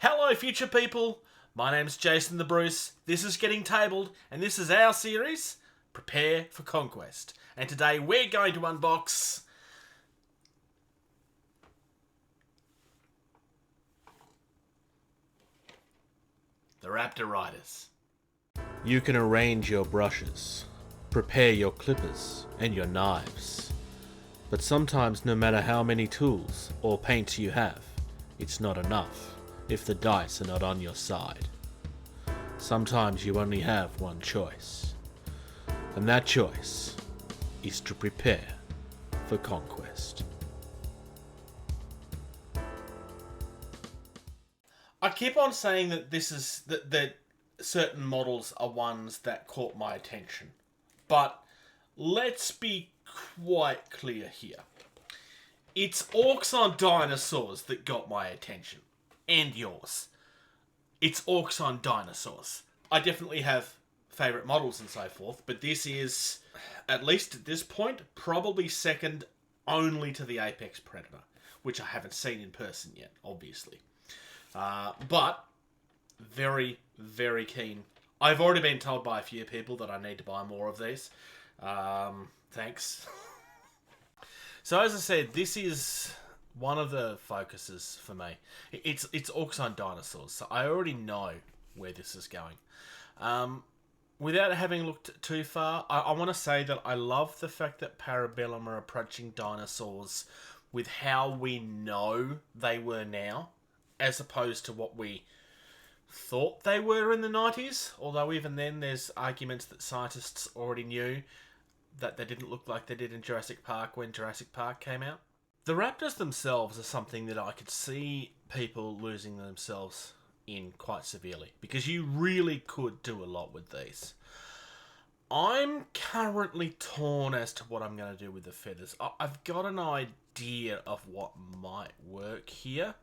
Hello, future people. My name's Jason the Bruce. This is Getting Tabled, and this is our series, Prepare for Conquest. And today we're going to unbox the Raptor Riders. You can arrange your brushes, prepare your clippers and your knives. But sometimes no matter how many tools or paints you have, it's not enough if the dice are not on your side. Sometimes you only have one choice, and that choice is to prepare for conquest. I keep on saying that that certain models are ones that caught my attention, but let's be quite clear here. It's Orcs on Dinosaurs that got my attention. And yours. It's Orcs on Dinosaurs. I definitely have favourite models and so forth, but this is, at least at this point, probably second only to the Apex Predator, which I haven't seen in person yet, obviously. But very, very keen. I've already been told by a few people that I need to buy more of these. Thanks. So as I said, this is one of the focuses for me. It's Orcs on Dinosaurs, so I already know where this is going. Without having looked too far, I want to say that I love the fact that para-bellum are approaching dinosaurs with how we know they were now, as opposed to what we thought they were in the 90s. Although even then, there's arguments that scientists already knew that they didn't look like they did in Jurassic Park when Jurassic Park came out. The Raptors themselves are something that I could see people losing themselves in quite severely, because you really could do a lot with these. I'm currently torn as to what I'm going to do with the feathers. I've got an idea of what might work here,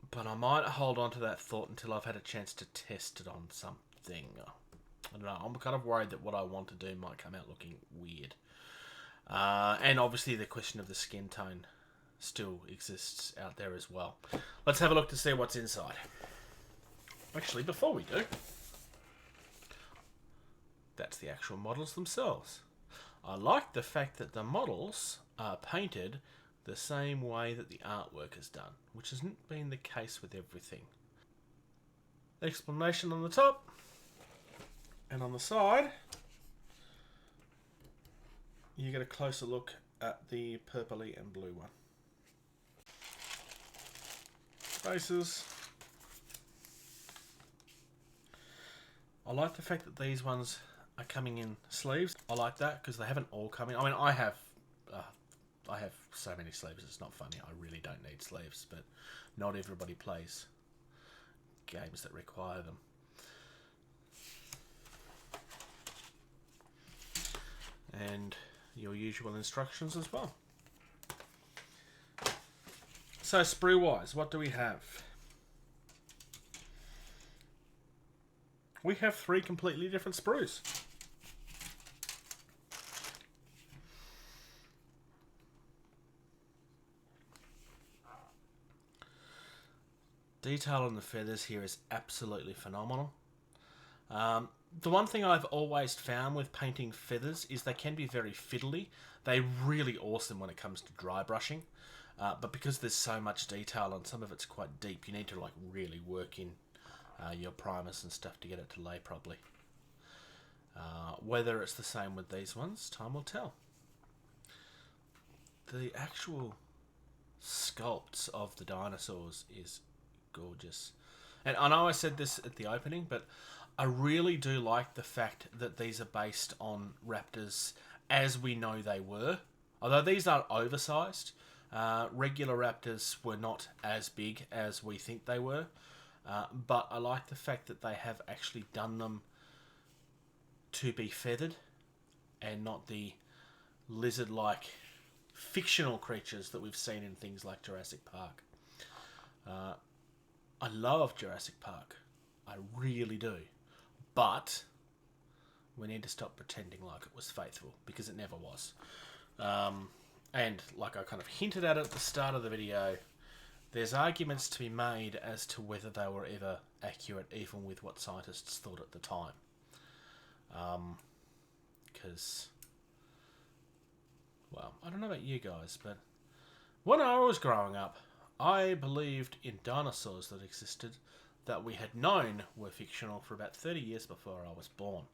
but I might hold on to that thought until I've had a chance to test it on something. I don't know, I'm kind of worried that what I want to do might come out looking weird. And obviously the question of the skin tone still exists out there as well. Let's have a look to see what's inside. Actually, before we do, that's the actual models themselves. I like the fact that the models are painted the same way that the artwork is done, which hasn't been the case with everything. Explanation on the top, and on the side, you get a closer look at the purpley and blue one. Faces. I like the fact that these ones are coming in sleeves. I like that because they haven't all come in. I mean, I have so many sleeves, it's not funny. I really don't need sleeves, but not everybody plays games that require them. And your usual instructions as well. So sprue wise, what do we have? We have 3 completely different sprues. Detail on the feathers here is absolutely phenomenal. The one thing I've always found with painting feathers is they can be very fiddly. They're really awesome when it comes to dry brushing. But because there's so much detail and some of it's quite deep, you need to like really work in your primers and stuff to get it to lay properly. Whether it's the same with these ones, time will tell. The actual sculpts of the dinosaurs is gorgeous. And I know I said this at the opening, but I really do like the fact that these are based on raptors as we know they were. Although these are oversized, regular raptors were not as big as we think they were. But I like the fact that they have actually done them to be feathered and not the lizard-like fictional creatures that we've seen in things like Jurassic Park. I love Jurassic Park. I really do. But we need to stop pretending like it was faithful, because it never was. And like I kind of hinted at the start of the video, there's arguments to be made as to whether they were ever accurate, even with what scientists thought at the time. Because, well, I don't know about you guys, but when I was growing up, I believed in dinosaurs that existed that we had known were fictional for about 30 years before I was born.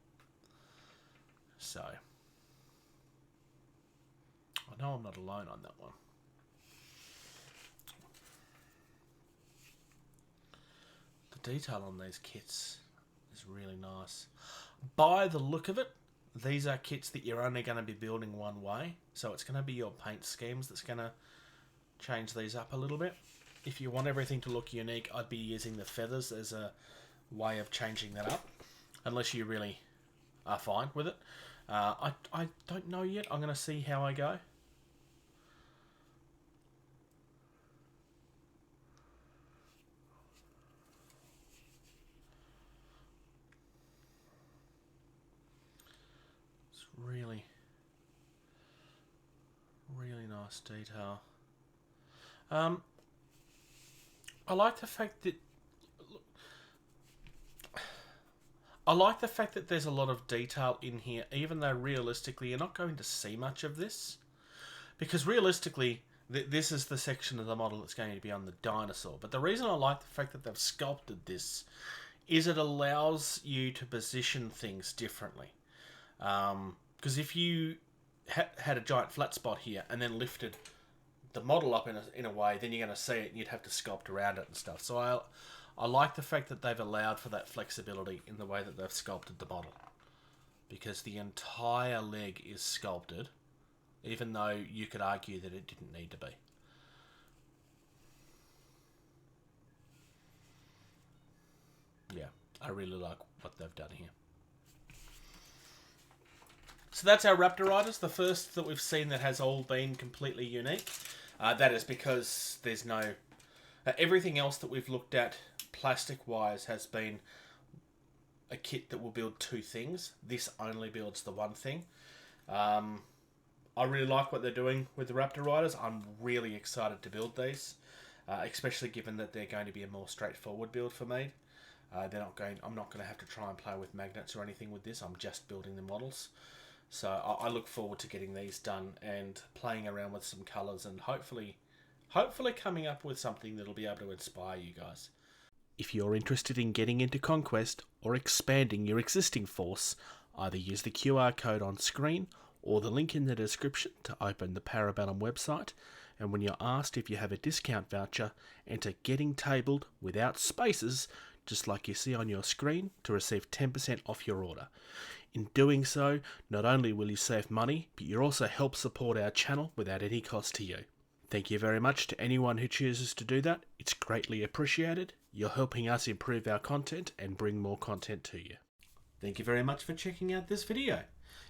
So, I know I'm not alone on that one. The detail on these kits is really nice. By the look of it, these are kits that you're only going to be building one way. So it's going to be your paint schemes that's going to change these up a little bit. If you want everything to look unique, I'd be using the feathers as a way of changing that up. Unless you really are fine with it. I don't know yet. I'm going to see how I go. It's really, really nice detail. I like the fact that there's a lot of detail in here, even though realistically you're not going to see much of this. Because realistically, this is the section of the model that's going to be on the dinosaur. But the reason I like the fact that they've sculpted this is it allows you to position things differently. Because if you had a giant flat spot here and then lifted the model up in a way, then you're going to see it and you'd have to sculpt around it and stuff. So I like the fact that they've allowed for that flexibility in the way that they've sculpted the model. Because the entire leg is sculpted, even though you could argue that it didn't need to be. Yeah, I really like what they've done here. So that's our Raptor Riders, the first that we've seen that has all been completely unique. That is because there's no... everything else that we've looked at plastic-wise has been a kit that will build two things. This only builds the one thing. I really like what they're doing with the Raptor Riders. I'm really excited to build these, especially given that they're going to be a more straightforward build for me. I'm not going to have to try and play with magnets or anything with this. I'm just building the models. So I look forward to getting these done and playing around with some colours and hopefully coming up with something that'll be able to inspire you guys. If you're interested in getting into Conquest or expanding your existing force, either use the QR code on screen or the link in the description to open the para-bellum website, and when you're asked if you have a discount voucher, enter Getting Tabled without spaces, just like you see on your screen, to receive 10% off your order. In doing so, not only will you save money, but you also help support our channel without any cost to you. Thank you very much to anyone who chooses to do that. It's greatly appreciated. You're helping us improve our content and bring more content to you. Thank you very much for checking out this video.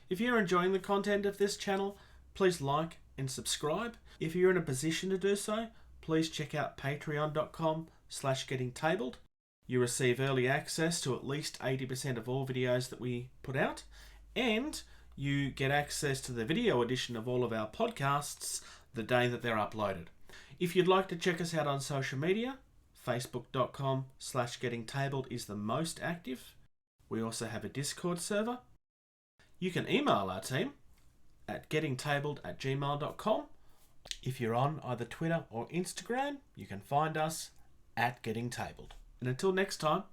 If you're enjoying the content of this channel, please like and subscribe. If you're in a position to do so, please check out patreon.com/gettingtabled. You receive early access to at least 80% of all videos that we put out, and you get access to the video edition of all of our podcasts the day that they're uploaded. If you'd like to check us out on social media, facebook.com/gettingtabled is the most active. We also have a Discord server. You can email our team at gettingtabled@gmail.com. If you're on either Twitter or Instagram, you can find us at gettingtabled. And until next time,